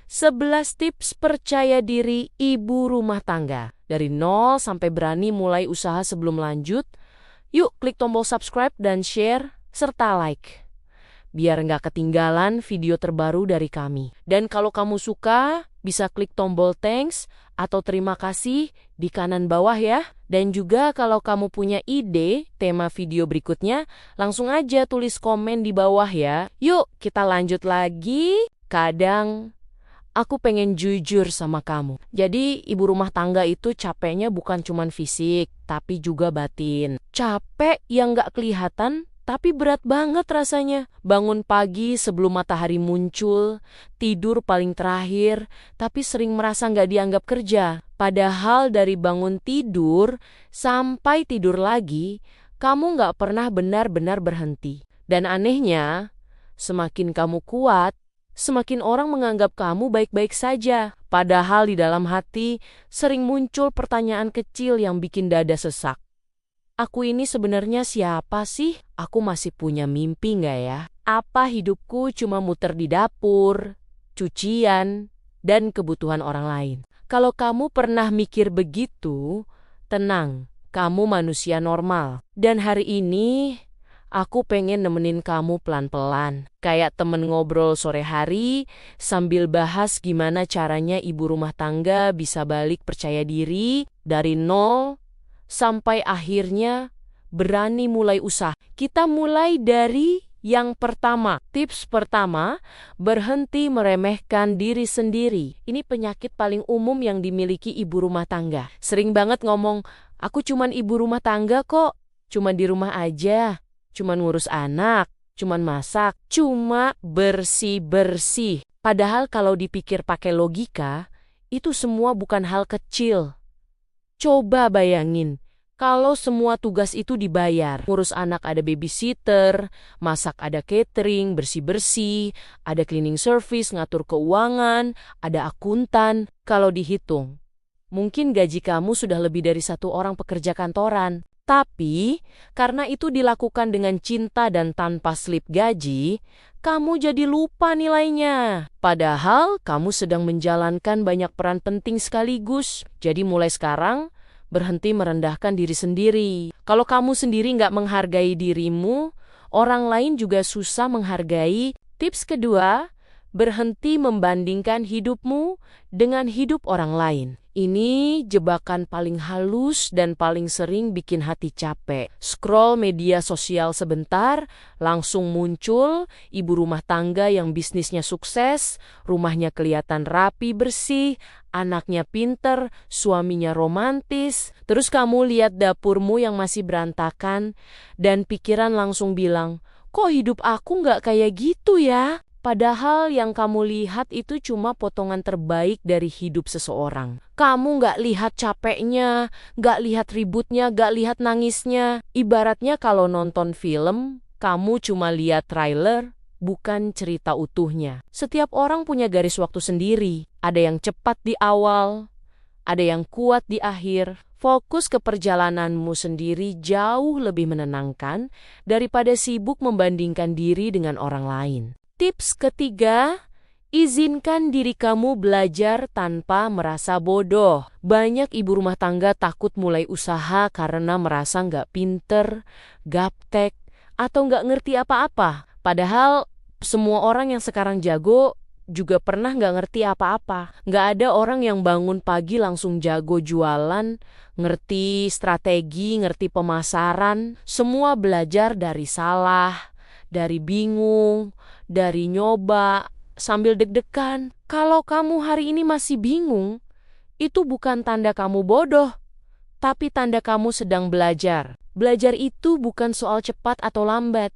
11 tips percaya diri ibu rumah tangga. Dari nol sampai berani mulai usaha sebelum lanjut. Yuk klik tombol subscribe dan share, serta like. Biar nggak ketinggalan video terbaru dari kami. Dan kalau kamu suka, bisa klik tombol thanks atau terima kasih di kanan bawah ya. Dan juga kalau kamu punya ide tema video berikutnya, langsung aja tulis komen di bawah ya. Yuk kita lanjut lagi. Kadang aku pengen jujur sama kamu. Jadi ibu rumah tangga itu capeknya bukan cuma fisik, tapi juga batin. Capek yang nggak kelihatan, tapi berat banget rasanya. Bangun pagi sebelum matahari muncul, tidur paling terakhir, tapi sering merasa nggak dianggap kerja. Padahal dari bangun tidur sampai tidur lagi, kamu nggak pernah benar-benar berhenti. Dan anehnya, semakin kamu kuat, semakin orang menganggap kamu baik-baik saja. Padahal di dalam hati sering muncul pertanyaan kecil yang bikin dada sesak. Aku ini sebenarnya siapa sih? Aku masih punya mimpi nggak ya? Apa hidupku cuma muter di dapur, cucian, dan kebutuhan orang lain? Kalau kamu pernah mikir begitu, tenang, kamu manusia normal. Dan hari ini aku pengen nemenin kamu pelan-pelan. Kayak temen ngobrol sore hari, sambil bahas gimana caranya ibu rumah tangga bisa balik percaya diri dari nol sampai akhirnya berani mulai usaha. Kita mulai dari yang pertama. Tips pertama, berhenti meremehkan diri sendiri. Ini penyakit paling umum yang dimiliki ibu rumah tangga. Sering banget ngomong, aku cuman ibu rumah tangga kok. Cuman di rumah aja. Cuman ngurus anak. Cuman masak. Cuma bersih-bersih. Padahal kalau dipikir pakai logika, itu semua bukan hal kecil. Coba bayangin, kalau semua tugas itu dibayar. Ngurus anak ada babysitter, masak ada catering, bersih-bersih, ada cleaning service, ngatur keuangan, ada akuntan. Kalau dihitung, mungkin gaji kamu sudah lebih dari satu orang pekerja kantoran. Tapi, karena itu dilakukan dengan cinta dan tanpa slip gaji, kamu jadi lupa nilainya. Padahal, kamu sedang menjalankan banyak peran penting sekaligus. Jadi mulai sekarang, berhenti merendahkan diri sendiri. Kalau kamu sendiri nggak menghargai dirimu, orang lain juga susah menghargai. Tips kedua, berhenti membandingkan hidupmu dengan hidup orang lain. Ini jebakan paling halus dan paling sering bikin hati capek. Scroll media sosial sebentar, langsung muncul ibu rumah tangga yang bisnisnya sukses, rumahnya kelihatan rapi bersih, anaknya pinter, suaminya romantis. Terus kamu lihat dapurmu yang masih berantakan, dan pikiran langsung bilang, kok hidup aku nggak kayak gitu ya? Padahal yang kamu lihat itu cuma potongan terbaik dari hidup seseorang. Kamu nggak lihat capeknya, nggak lihat ributnya, nggak lihat nangisnya. Ibaratnya kalau nonton film, kamu cuma lihat trailer, bukan cerita utuhnya. Setiap orang punya garis waktu sendiri. Ada yang cepat di awal, ada yang kuat di akhir. Fokus ke perjalananmu sendiri jauh lebih menenangkan daripada sibuk membandingkan diri dengan orang lain. Tips ketiga, izinkan diri kamu belajar tanpa merasa bodoh. Banyak ibu rumah tangga takut mulai usaha karena merasa nggak pinter, gaptek, atau nggak ngerti apa-apa. Padahal semua orang yang sekarang jago juga pernah nggak ngerti apa-apa. Nggak ada orang yang bangun pagi langsung jago jualan, ngerti strategi, ngerti pemasaran. Semua belajar dari salah, dari bingung, dari nyoba, sambil deg-degan. Kalau kamu hari ini masih bingung, itu bukan tanda kamu bodoh, tapi tanda kamu sedang belajar. Belajar itu bukan soal cepat atau lambat,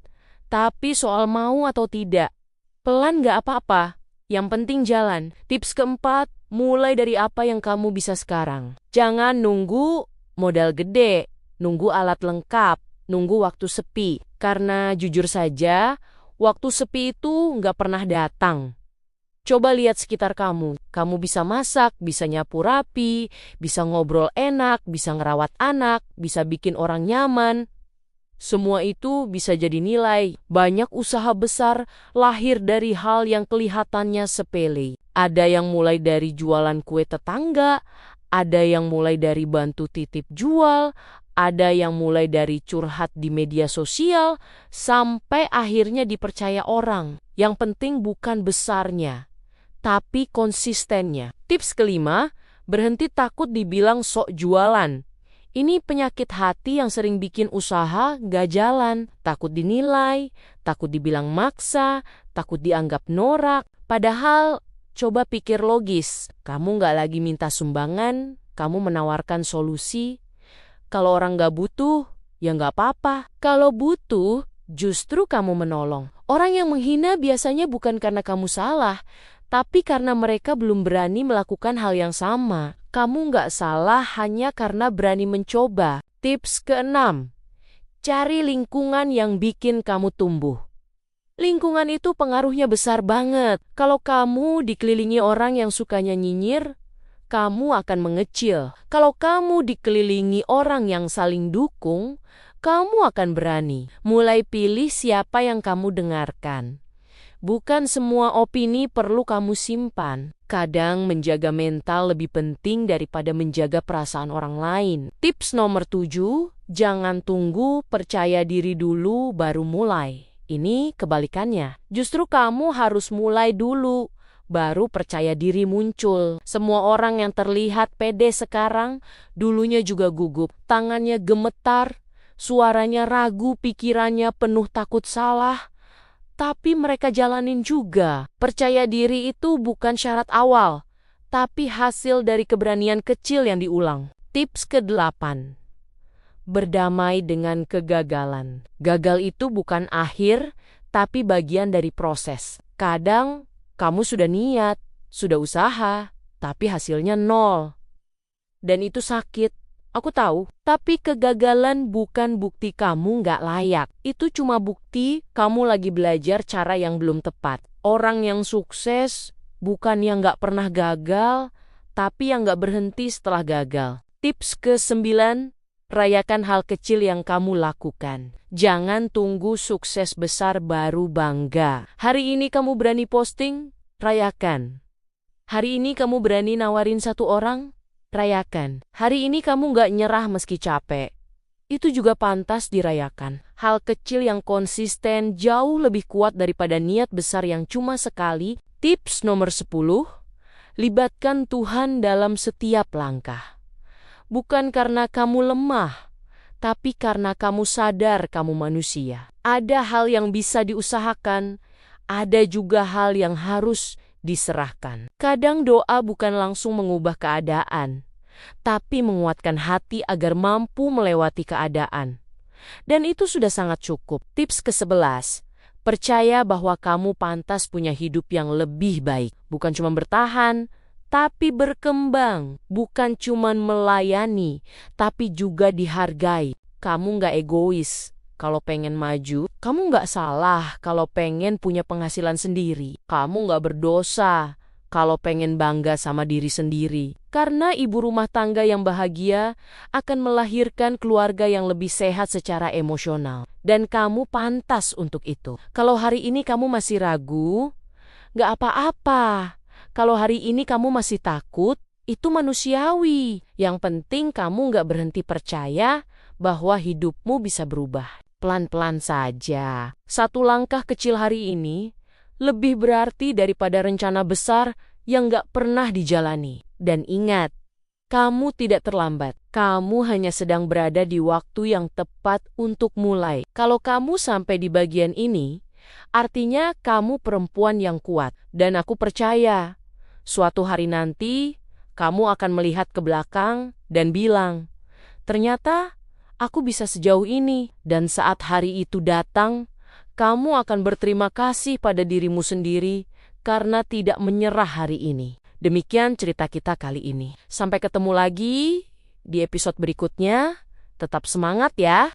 tapi soal mau atau tidak. Pelan gak apa-apa, yang penting jalan. Tips keempat, mulai dari apa yang kamu bisa sekarang. Jangan nunggu modal gede, nunggu alat lengkap, nunggu waktu sepi. Karena jujur saja, waktu sepi itu nggak pernah datang. Coba lihat sekitar kamu. Kamu bisa masak, bisa nyapu rapi, bisa ngobrol enak, bisa ngerawat anak, bisa bikin orang nyaman. Semua itu bisa jadi nilai. Banyak usaha besar lahir dari hal yang kelihatannya sepele. Ada yang mulai dari jualan kue tetangga, ada yang mulai dari bantu titip jual, ada yang mulai dari curhat di media sosial, sampai akhirnya dipercaya orang. Yang penting bukan besarnya, tapi konsistennya. Tips kelima, berhenti takut dibilang sok jualan. Ini penyakit hati yang sering bikin usaha gak jalan. Takut dinilai, takut dibilang maksa, takut dianggap norak. Padahal, coba pikir logis. Kamu gak lagi minta sumbangan, kamu menawarkan solusi. Kalau orang gak butuh, ya gak apa-apa. Kalau butuh, justru kamu menolong. Orang yang menghina biasanya bukan karena kamu salah, tapi karena mereka belum berani melakukan hal yang sama. Kamu nggak salah hanya karena berani mencoba. Tips keenam, cari lingkungan yang bikin kamu tumbuh. Lingkungan itu pengaruhnya besar banget. Kalau kamu dikelilingi orang yang sukanya nyinyir, kamu akan mengecil. Kalau kamu dikelilingi orang yang saling dukung, kamu akan berani. Mulai pilih siapa yang kamu dengarkan. Bukan semua opini perlu kamu simpan. Kadang menjaga mental lebih penting daripada menjaga perasaan orang lain. Tips nomor 7, jangan tunggu percaya diri dulu baru mulai. Ini kebalikannya. Justru kamu harus mulai dulu, baru percaya diri muncul. Semua orang yang terlihat pede sekarang, dulunya juga gugup. Tangannya gemetar, suaranya ragu, pikirannya penuh takut salah. Tapi mereka jalanin juga. Percaya diri itu bukan syarat awal, tapi hasil dari keberanian kecil yang diulang. Tips ke-8. Berdamai dengan kegagalan. Gagal itu bukan akhir, tapi bagian dari proses. Kadang kamu sudah niat, sudah usaha, tapi hasilnya nol. Dan itu sakit. Aku tahu, tapi kegagalan bukan bukti kamu nggak layak. Itu cuma bukti kamu lagi belajar cara yang belum tepat. Orang yang sukses bukan yang nggak pernah gagal, tapi yang nggak berhenti setelah gagal. Tips ke-9, rayakan hal kecil yang kamu lakukan. Jangan tunggu sukses besar baru bangga. Hari ini kamu berani posting? Rayakan. Hari ini kamu berani nawarin satu orang? Rayakan. Hari ini kamu gak nyerah meski capek. Itu juga pantas dirayakan. Hal kecil yang konsisten jauh lebih kuat daripada niat besar yang cuma sekali. Tips nomor 10, libatkan Tuhan dalam setiap langkah. Bukan karena kamu lemah, tapi karena kamu sadar kamu manusia. Ada hal yang bisa diusahakan, ada juga hal yang harus diserahkan. Kadang doa bukan langsung mengubah keadaan, tapi menguatkan hati agar mampu melewati keadaan. Dan itu sudah sangat cukup. Tips ke-11, percaya bahwa kamu pantas punya hidup yang lebih baik. Bukan cuma bertahan, tapi berkembang. Bukan cuma melayani, tapi juga dihargai. Kamu nggak egois. Kalau pengen maju, kamu nggak salah kalau pengen punya penghasilan sendiri. Kamu nggak berdosa kalau pengen bangga sama diri sendiri. Karena ibu rumah tangga yang bahagia akan melahirkan keluarga yang lebih sehat secara emosional. Dan kamu pantas untuk itu. Kalau hari ini kamu masih ragu, nggak apa-apa. Kalau hari ini kamu masih takut, itu manusiawi. Yang penting kamu nggak berhenti percaya bahwa hidupmu bisa berubah. Pelan-pelan saja. Satu langkah kecil hari ini lebih berarti daripada rencana besar yang gak pernah dijalani. Dan ingat, kamu tidak terlambat. Kamu hanya sedang berada di waktu yang tepat untuk mulai. Kalau kamu sampai di bagian ini, artinya kamu perempuan yang kuat. Dan aku percaya, suatu hari nanti kamu akan melihat ke belakang dan bilang, ternyata aku bisa sejauh ini. Dan saat hari itu datang, kamu akan berterima kasih pada dirimu sendiri karena tidak menyerah hari ini. Demikian cerita kita kali ini. Sampai ketemu lagi di episode berikutnya. Tetap semangat ya!